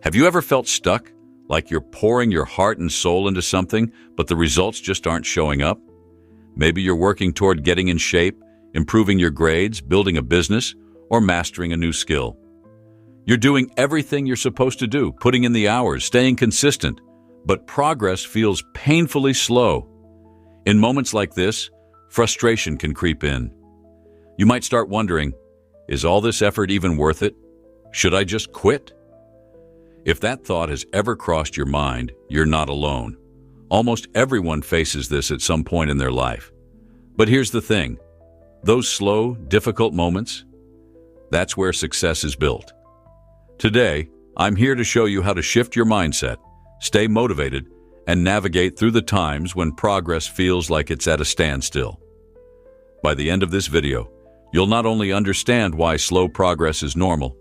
Have you ever felt stuck, like you're pouring your heart and soul into something, but the results just aren't showing up? Maybe you're working toward getting in shape, improving your grades, building a business, or mastering a new skill. You're doing everything you're supposed to do, putting in the hours, staying consistent, but progress feels painfully slow. In moments like this, frustration can creep in. You might start wondering, is all this effort even worth it? Should I just quit? If that thought has ever crossed your mind, you're not alone. Almost everyone faces this at some point in their life. But here's the thing. Those slow, difficult moments, that's where success is built. Today, I'm here to show you how to shift your mindset, stay motivated, and navigate through the times when progress feels like it's at a standstill. By the end of this video, you'll not only understand why slow progress is normal,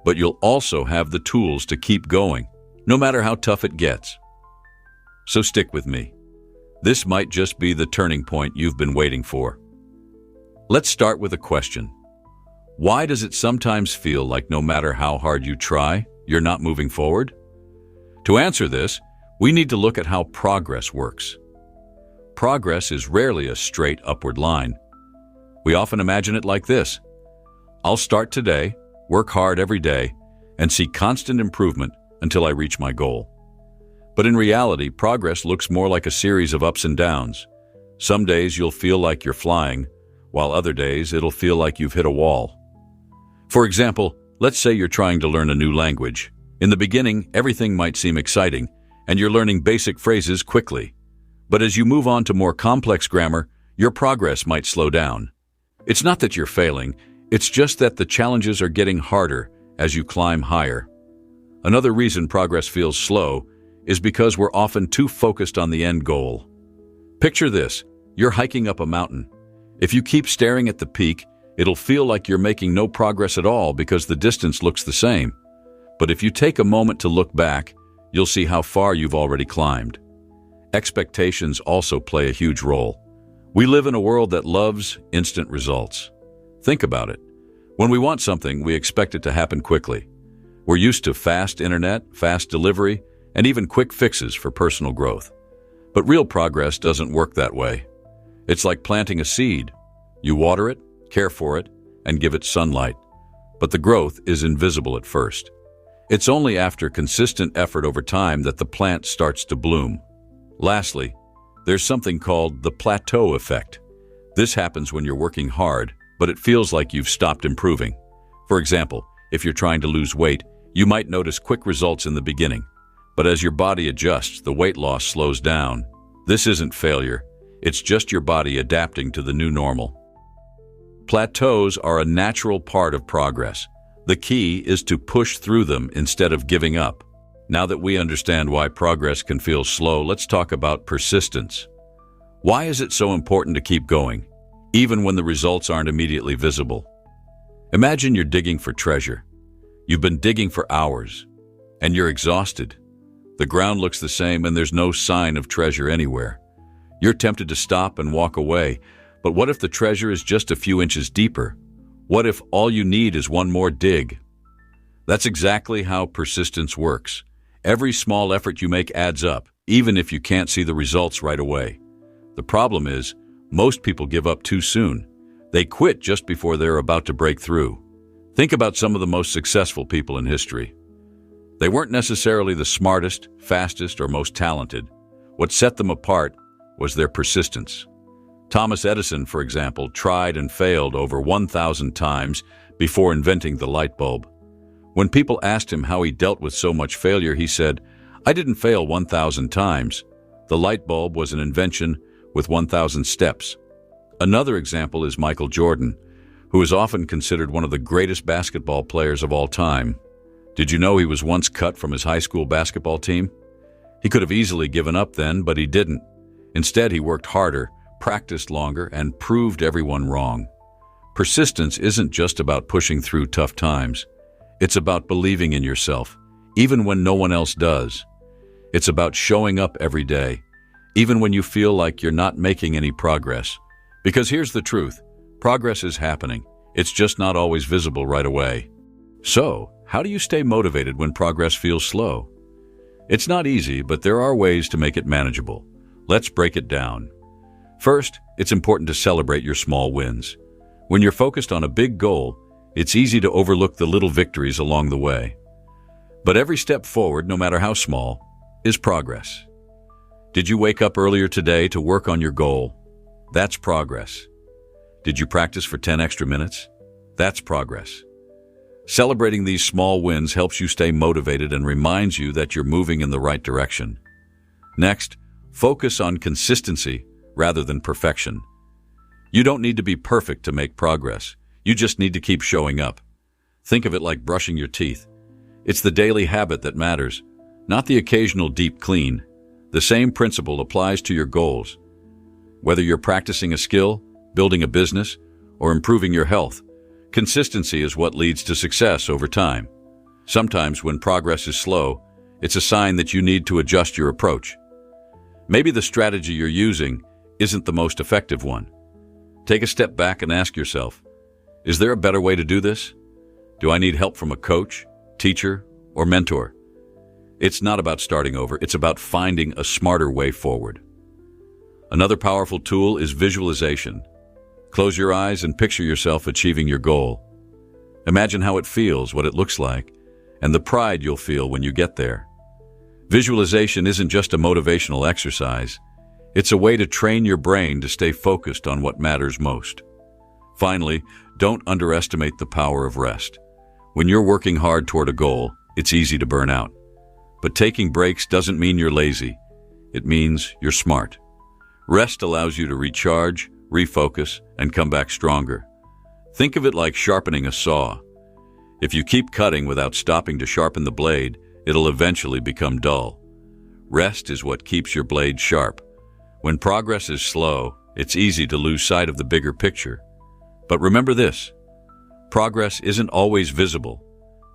but you'll also have the tools to keep going, no matter how tough it gets. So stick with me. This might just be the turning point you've been waiting for. Let's start with a question. Why does it sometimes feel like no matter how hard you try, you're not moving forward? To answer this, we need to look at how progress works. Progress is rarely a straight upward line. We often imagine it like this. I'll start today, work hard every day, and see constant improvement until I reach my goal. But in reality, progress looks more like a series of ups and downs. Some days you'll feel like you're flying, while other days it'll feel like you've hit a wall. For example, let's say you're trying to learn a new language. In the beginning, everything might seem exciting, and you're learning basic phrases quickly. But as you move on to more complex grammar, your progress might slow down. It's not that you're failing, it's just that the challenges are getting harder as you climb higher. Another reason progress feels slow is because we're often too focused on the end goal. Picture this, you're hiking up a mountain. If you keep staring at the peak, it'll feel like you're making no progress at all because the distance looks the same. But if you take a moment to look back, you'll see how far you've already climbed. Expectations also play a huge role. We live in a world that loves instant results. Think about it. When we want something, we expect it to happen quickly. We're used to fast internet, fast delivery, and even quick fixes for personal growth. But real progress doesn't work that way. It's like planting a seed. You water it, care for it, and give it sunlight. But the growth is invisible at first. It's only after consistent effort over time that the plant starts to bloom. Lastly, there's something called the plateau effect. This happens when you're working hard, but it feels like you've stopped improving. For example, if you're trying to lose weight, you might notice quick results in the beginning. But as your body adjusts, the weight loss slows down. This isn't failure. It's just your body adapting to the new normal. Plateaus are a natural part of progress. The key is to push through them instead of giving up. Now that we understand why progress can feel slow, let's talk about persistence. Why is it so important to keep going, even when the results aren't immediately visible? Imagine you're digging for treasure. You've been digging for hours, and you're exhausted. The ground looks the same and there's no sign of treasure anywhere. You're tempted to stop and walk away, but what if the treasure is just a few inches deeper? What if all you need is one more dig? That's exactly how persistence works. Every small effort you make adds up, even if you can't see the results right away. The problem is, most people give up too soon. They quit just before they're about to break through. Think about some of the most successful people in history. They weren't necessarily the smartest, fastest, or most talented. What set them apart was their persistence. Thomas Edison, for example, tried and failed over 1,000 times before inventing the light bulb. When people asked him how he dealt with so much failure, he said, "I didn't fail 1,000 times. The light bulb was an invention with 1,000 steps." Another example is Michael Jordan, who is often considered one of the greatest basketball players of all time. Did you know he was once cut from his high school basketball team? He could have easily given up then, but he didn't. Instead, he worked harder, practiced longer, and proved everyone wrong. Persistence isn't just about pushing through tough times. It's about believing in yourself, even when no one else does. It's about showing up every day, even when you feel like you're not making any progress. Because here's the truth, progress is happening. It's just not always visible right away. So, how do you stay motivated when progress feels slow? It's not easy, but there are ways to make it manageable. Let's break it down. First, it's important to celebrate your small wins. When you're focused on a big goal, it's easy to overlook the little victories along the way. But every step forward, no matter how small, is progress. Did you wake up earlier today to work on your goal? That's progress. Did you practice for 10 extra minutes? That's progress. Celebrating these small wins helps you stay motivated and reminds you that you're moving in the right direction. Next, focus on consistency rather than perfection. You don't need to be perfect to make progress. You just need to keep showing up. Think of it like brushing your teeth. It's the daily habit that matters, not the occasional deep clean. The same principle applies to your goals. Whether you're practicing a skill, building a business, or improving your health, consistency is what leads to success over time. Sometimes when progress is slow, it's a sign that you need to adjust your approach. Maybe the strategy you're using isn't the most effective one. Take a step back and ask yourself, is there a better way to do this? Do I need help from a coach, teacher, or mentor? It's not about starting over, it's about finding a smarter way forward. Another powerful tool is visualization. Close your eyes and picture yourself achieving your goal. Imagine how it feels, what it looks like, and the pride you'll feel when you get there. Visualization isn't just a motivational exercise. It's a way to train your brain to stay focused on what matters most. Finally, don't underestimate the power of rest. When you're working hard toward a goal, it's easy to burn out. But taking breaks doesn't mean you're lazy. It means you're smart. Rest allows you to recharge, refocus, and come back stronger. Think of it like sharpening a saw. If you keep cutting without stopping to sharpen the blade, it'll eventually become dull. Rest is what keeps your blade sharp. When progress is slow, it's easy to lose sight of the bigger picture. But remember this, progress isn't always visible,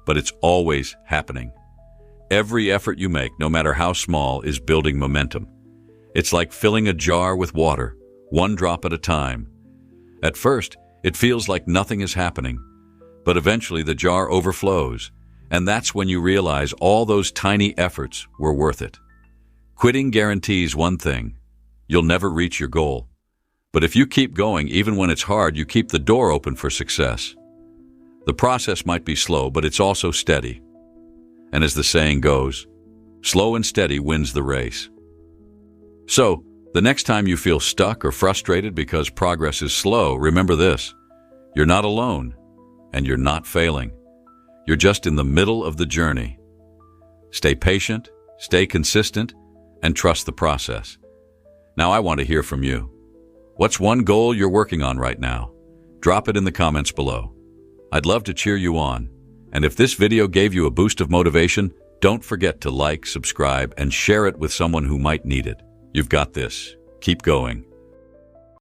but it's always happening. Every effort you make, no matter how small, is building momentum. It's like filling a jar with water, one drop at a time. At first, it feels like nothing is happening, but eventually the jar overflows, and that's when you realize all those tiny efforts were worth it. Quitting guarantees one thing: you'll never reach your goal. But if you keep going, even when it's hard, you keep the door open for success. The process might be slow, but it's also steady. And as the saying goes, slow and steady wins the race. So, the next time you feel stuck or frustrated because progress is slow, remember this: you're not alone, and you're not failing. You're just in the middle of the journey. Stay patient, stay consistent, and trust the process. Now I want to hear from you. What's one goal you're working on right now? Drop it in the comments below. I'd love to cheer you on. And if this video gave you a boost of motivation, don't forget to like, subscribe, and share it with someone who might need it. You've got this. Keep going.